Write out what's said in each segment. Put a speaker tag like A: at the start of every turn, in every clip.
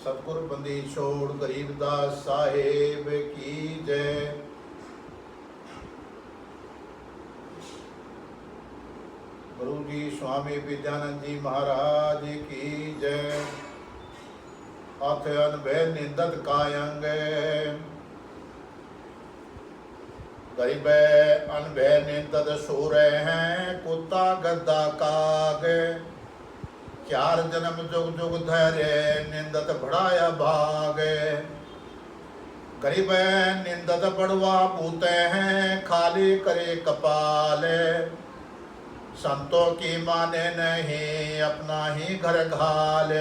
A: सतगुर बंदी छोड़ गरीबदास साहेब की जय। गुरु जी स्वामी विद्यानंद जी महाराज की जय। अथ अनभय निंदत कायंग गरीब अनभय निंदत सूर हैं कुत्ता गद्दा काग। चार जन्म जुग जुग धैर्य निंदत बढ़ाया भाग। गरीब निंदत बढ़वा पूते हैं खाली करे कपाल। संतों की माने नहीं अपना ही घर घाल।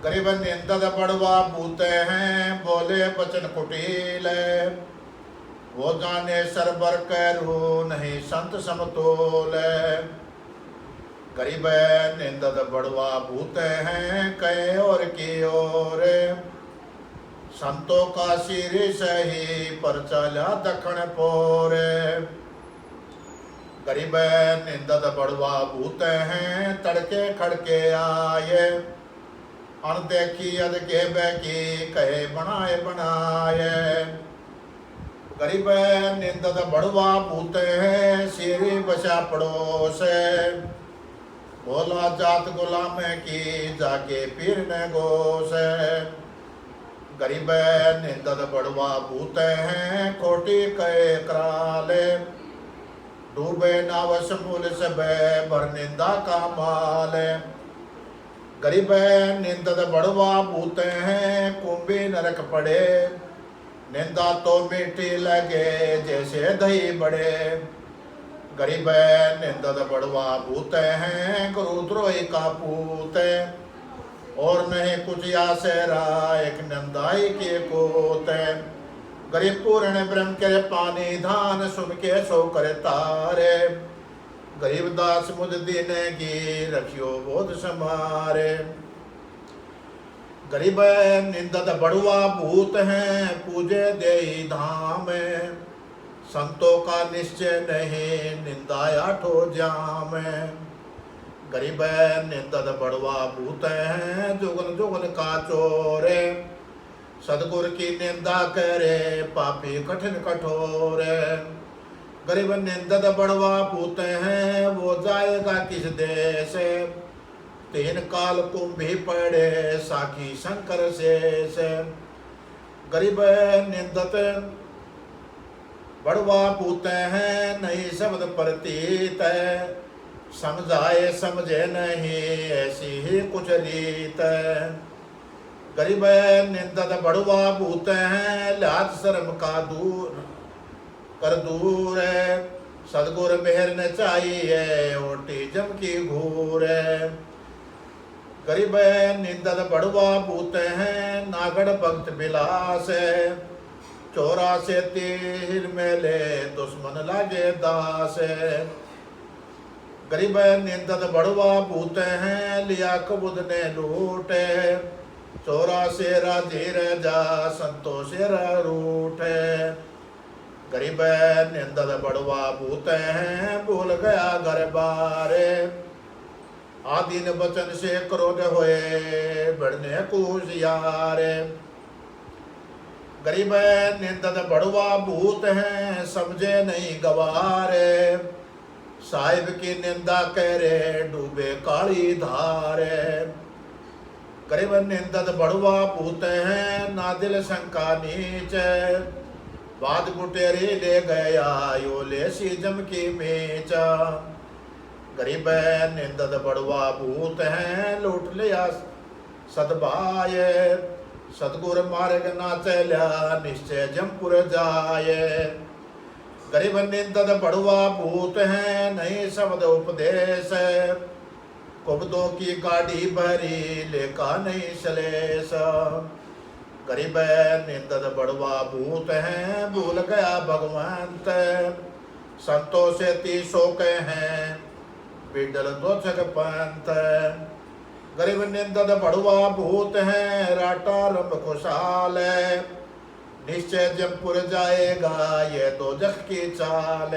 A: गरीब निंदत बढ़वा पूते हैं बोले बचन कुटिल। वो जाने सरबर करू नहीं संत समतोल। गरीब निंदत बढ़वा भूत हैं कहे और की ओर। संतों का सिर सही पर चला दखन पोर। गरीब निंदत बढ़वा भूत हैं तड़के खड़के आए। अनदेखी अदके बैकी कहे बनाए बनाए। गरीब निंदत बढ़वा भूत हैं सिर बचा पड़ोस। बोला जात गुलाम की जाके पीर ने गोस। गरीब निंदत बढ़वा भूत हैं खोटी कहे कराले। डूबे नाव समूल सब भर निंदा का माल। गरीब निंदत बढ़वा भूत हैं कुंभी नरक पड़े। निंदा तो मीठी लगे जैसे दही बड़े। गरीब निंदत बढ़वा भूत हैं गुरुद्रोही का पूत। और नहीं कुछ यासेरा एक नंदाई के कोत। गरीब पूर्ण ब्रह्म के पानी धान सुन के सो कर तारे। गरीब दास मुझ दीन की रखियो बोध समारे। गरीब निंदत बढ़वा भूत हैं पूजे देई धाम। संतों का निश्चय नहीं निंदाया ठो जाम। गरीब निंदत बढ़वा भूत हैं जुगन जुगन का चोरे। सदगुर की निंदा करे पापी कठिन कठोर। गरीब निंदत बढ़वा भूत हैं वो जाएगा किस देश। तीन काल कुंभी पड़े साखी शंकर शेष। गरीब निंदत बढ़वा पूते हैं नहीं शब्द प्रतीत। समझाए समझे नहीं ऐसी ही कुछ रीत। गरीब निंदत बढ़वा पूते हैं लाज शर्म का दूर कर दूर। सदगुर मेहर न चाहिए ओटी जम की घूर। गरीब निंदत बढ़वा पूते हैं नागड़ भक्त बिलास। चोरा से तीर मेले दुश्मन लागे दास। गरीब निंदत बढ़वा भूत हैं लिया कबूद ने लूटे। चोरा से राधीर जा संतो से रूठे। गरीब निंदत बढ़वा भूत हैं भूल गया घर बारे। आदीन बचन से क्रोध होए बढ़ने कुशियारे। गरीब निंदत बढ़वा भूत हैं समझे नहीं गवारे। साहिब की निंदा करे डूबे काली धारे। गरीब निंदत बढ़वा भूत हैं ना दिल शंका नीच। बाद गुटेरी ले गया यो ले सी जम की मेच। गरीब निंदत बढ़वा भूत हैं लूट लिया सदभाय। सतगुर मार्ग ना चल्या निश्चय जमपुर जाए। गरीब निंदत बढ़वा भूत हैं नहीं शब्द उपदेश। कुबदों की गाड़ी भरी लेका नहीं सलेस। गरीब निंदत बढ़वा भूत हैं भूल गया भगवंत। संतों से 30 के हैं बिडल दो जग पंत। गरीब निंदत बढ़वा भूत हैं राटा रंब खुशाल। निश्चय जमपुर जाएगा ये दो जग की चाल।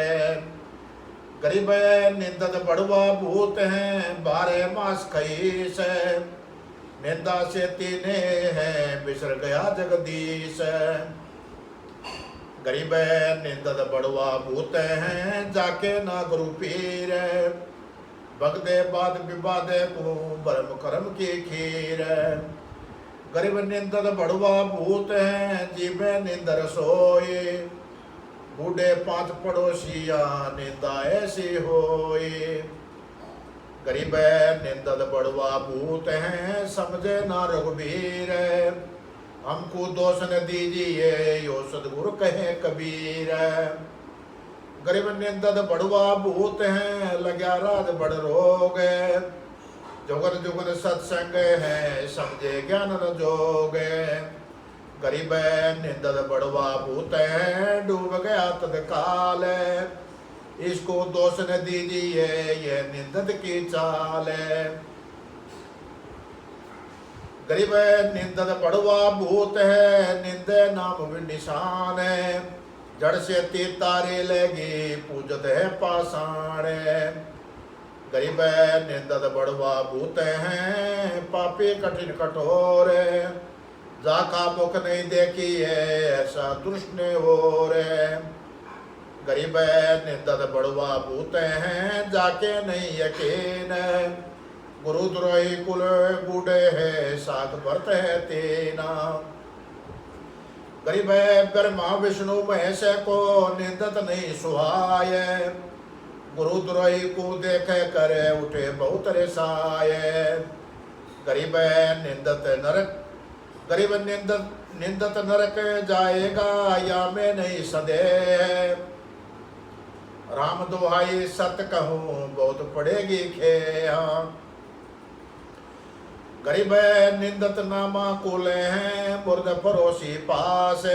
A: गरीब निंदत बढ़वा भूत हैं 12 मास खईस। निंदा से तीने है बिसर गया जगदीश। गरीब निंदत बड़वा भूत हैं जाके ना गुरु पीर। भगदे बाद विवादे को भरम करम की खीर। गरीब निंदत बड़वा भूत हैं जीवे निंदर सोए। बूढ़े पांच पड़ोसिया निंदा ऐसी होए। गरीब निंदत बड़वा भूत हैं समझे ना रघुबीर। हमको दोष न दीजिए यो सदगुरु कहे कबीर। गरीब निंदत बड़वा भूत हैं लग्या राज बड़ रोग। जुगन जुगन सत्संग है समझे ज्ञान न जोग। गरीब निंदत बड़वा भूत है डूब गया तत्काल। इसको दोष न दीजिए ये निंदत की चाल। गरीब निंदत बड़वा भूत है निंदे नाम निशान। जड़ से तारे लगी पूजत है पाषाण। गरीब निंदत बड़वा भूत हैं पापी कठिन कठोर। जाका मुख नहीं देखी है ऐसा दुष्ट ने और। गरीब निंदत बड़वा भूत हैं जाके नहीं यकीन। गुरु द्रोही कुल बूढ़े है साध व्रत है तेना। गरीब ब्रह्मा विष्णु महेश को निंदत नहीं सुहाय। गुरु द्रोही को देख कर उठे बहुत रेसाय। गरीब निंदत नरक गरीब निंदत नरक जाएगा या में नहीं सदे। राम दुहाई सत कहूँ बहुत पड़ेगी खेया। गरीब निंदत नामा कुले हैं मुर्द पड़ोसी पास।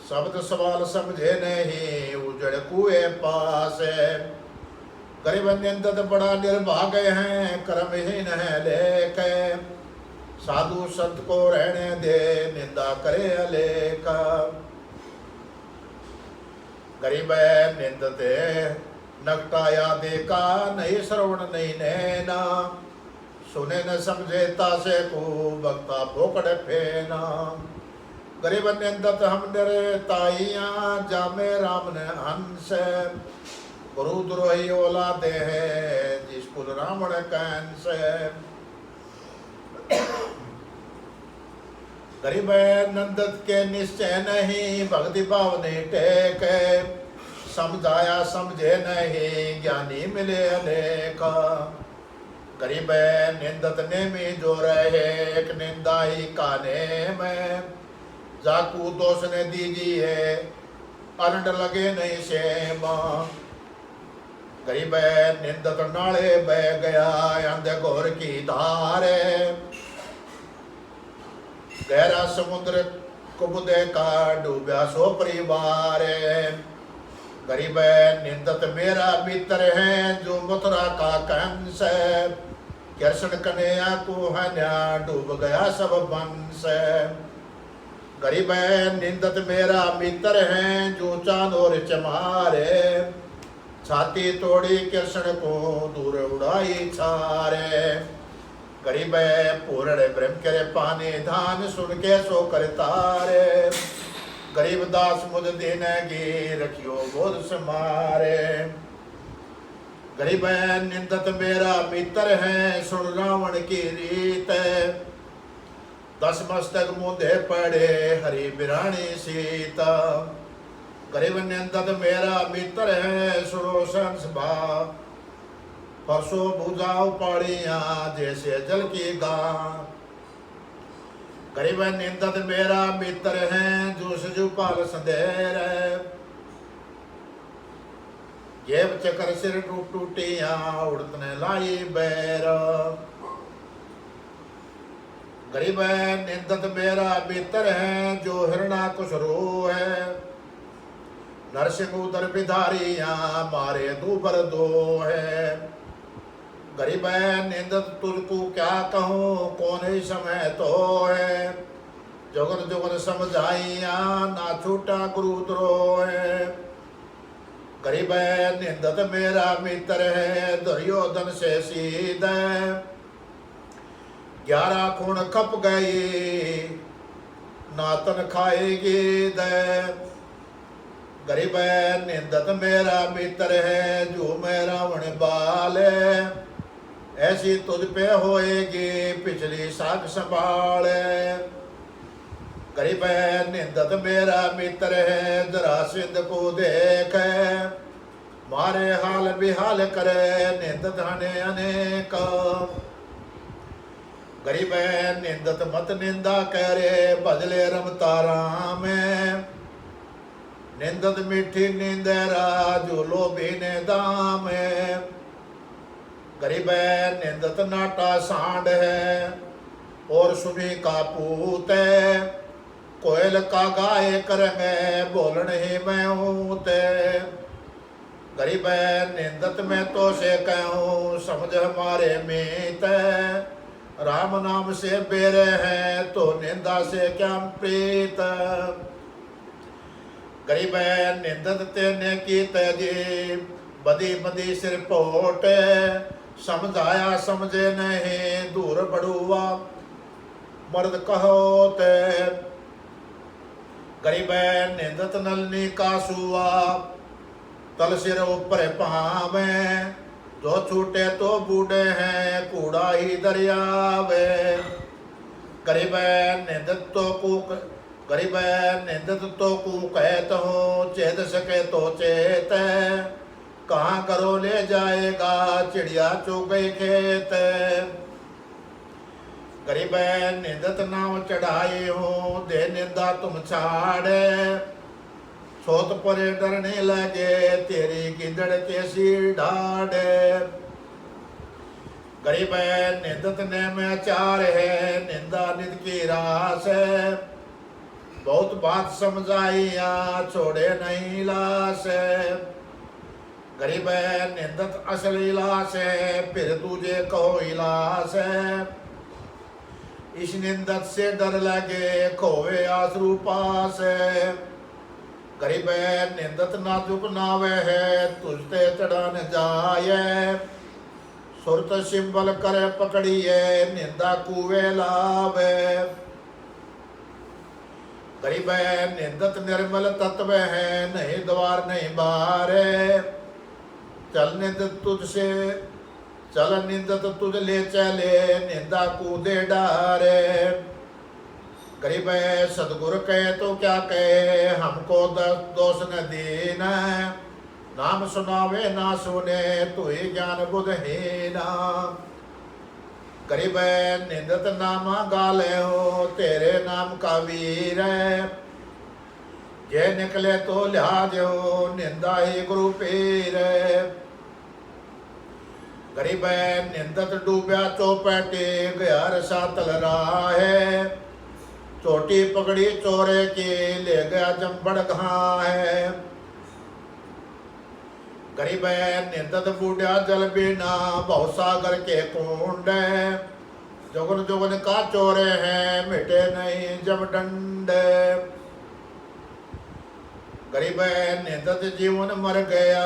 A: शब्द सवाल समझे नहीं उजड़ कुएं पास। गरीब निंदत बड़ा निर्भाग्य हैं कर्महीन है लेके। साधु संत को रहने दे निंदा करे अलेका। गरीब निंदत नकटाया देखा नहीं श्रवण नहीं नैना। सुने न समझे तासे को भक्ता फोकड़ फेना। गरीब निंदत हम डरे ताइया जामे राम ने हंस। गुरु द्रोही औलादे है जिसकुल रावण कंस। गरीब नंदत के निश्चय नहीं भक्ति भाव ने टेक। समझाया समझे नहीं ज्ञानी मिले अनेका। गरीब निंदत ने में जो रहे एक निंदा ही काने में। जाकू दोष ने दीजिए अरंड लगे नहीं शेमा। गरीब निंदत नाले बह गया अंधे घोर की धारे। गहरा समुद्र कुबुदे का डूबा सो परिवार। गरीब निंदत मेरा मित्र है जो मथुरा का कंस। कृष्ण कन्हैया को हन्या डूब गया सब वंश। गरीब निंदत मेरा मित्र है जो चांदोर चमारे। छाती तोड़ी कृष्ण को दूर उड़ाई छारे। गरीब पूर्ण ब्रह्म करे पानी धान सुन के सो करतारे। गरीब दास मुझ देनेगी रखियो बोध समारे। गरीब निंदत मेरा मित्र है सुन रावण की रीत। 10 मस्तक मुंधे पड़े हरि बिरानी सीता। गरीब निंदत मेरा मित्र है सुनो संसभा। परसों बुझाओ पड़िया जैसे जल की गां। गरीब निंदत मेरा मित्र है जो सजुपाल संदेर। जेब चकर सिर टूट टूटिया उड़तने लाई बैर। गरीब निंदत मेरा मित्र है जो हिरणा कुशरो है। नरसिंह उदर विधारिया मारे दूबर दो है। गरीब निंदत तुझको क्या कहूँ कौन ही समय तो है। जुगन जुगन समझाइया ना छूटा गुरु द्रोह है। गरीब निंदत मेरा मित्र है दुर्योधन से सीध। 11 खून खप गई नातन खाएगी दे। गरीब निंदत मेरा मित्र है जो मैं रावण बाल। ऐसी तुझ पे होएगी पिछली साख संभाल। गरीब निंदत मेरा मित्र है जरासिंध को देख। मारे हाल बिहाल करे निंदत हने अनेक। गरीब निंदत मत निंदा करे बदले रमता राम। निंदत मीठी निंदेरा जो लोभी ने दाम। गरीब निंदत नाटा सांड है और सुनी का पूत। कोयल का गाय करेंगे बोलन ही मैं हूँ ते। गरीब निंदत में तो से कहूँ समझ हमारे मीत। राम नाम से बेरे हैं तो निंदा से क्या प्रीत। गरीब निंदत तेने की तेजी बदी बदी सिर पोट। समझाया समझे नहीं दूर बढ़ुआ मर्द कहो ते। गरीब निंदत नलनी का सुआ तल सिर ऊपर पावे। जो छूटे तो बूढ़े हैं कूड़ा ही दरियावे। गरीब निंदत तो कूक गरीब निंदत तो कू कहत हूँ चेत सके तो चेत। कहाँ करो ले जाएगा चिड़िया चुग गई खेत। गरीब निंदत नाम चढ़ाई हूँ दे निंदा तुम छाड़े। सोत पर डरने लगे तेरी गिदड़ कैसी ढाड़े। गरीब निंदत ने में चार है निंदा निंद की रास है। बहुत बात समझाइया छोड़े नहीं लाश। गरीब निंदत असली लाश है फिर तुझे कहो इलास है। इस निंदत से डर लगे खोवे आसरू पास। गरीब निंदत नाजुक नावे है तुझते चढ़ान जाए। सुरत सिंबल करे पकड़िए निंदा कुवे लावे। गरीब निंदत निर्मल तत्व है नहीं द्वार नहीं बारे। चल निंदत तुझसे चल निंदत तुझ ले चले निंदा कूदे डारे। गरीब सदगुरु कहे तो क्या कहे हमको दोष न दीना। नाम सुनावे ना सुने तू ही ज्ञान बुद्धहीना। गरीब निंदत नामा गाले हो तेरे नाम का वीर। जे निकले तो लिहाज हो निंदा ही गुरु पीर। गरीब निंदत डूबया चौपटे गया रसा तल रहा है। चोटी पकड़ी चोरे की ले गया जम्बड़ घा है। गरीब निंदत बूढ़ा जल बिना बहुत सागर के कुंड। जोगन जोगन का चोरे हैं मिटे नहीं जब डंड। गरीब निंदत जीवन मर गया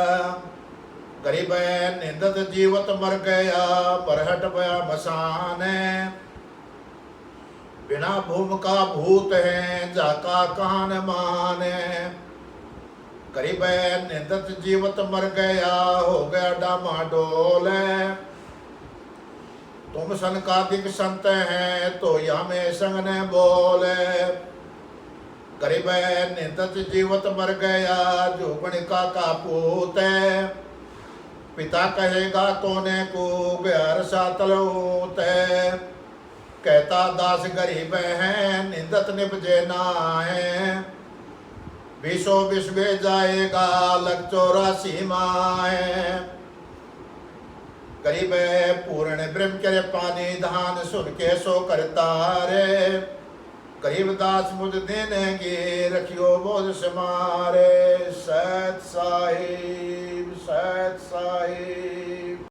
A: गरीब निंदत जीवत मर गया बरहट बया मसान। बिना भूम का भूत है जाका कान माने। गरीब निंदत जीवत मर गया हो गया डामाडोल। तुम सन का दिक संत है तो या में संग ने बोले। गरीब निंदत जीवत मर गया जो गणिका का पूत है। पिता कहेगा कोने को ग्यार सा तलूत है। कहता दास गरीब है निंदत निपजे ना है। 20 विश्व जाएगा लग 84 माह है। गरीब पूर्ण ब्रह्म करे पानी धान सुन के सो करता रे। गरीब दास मुझ देनेगे रखियो बोझ समारे। सत साहिब सत साहिब।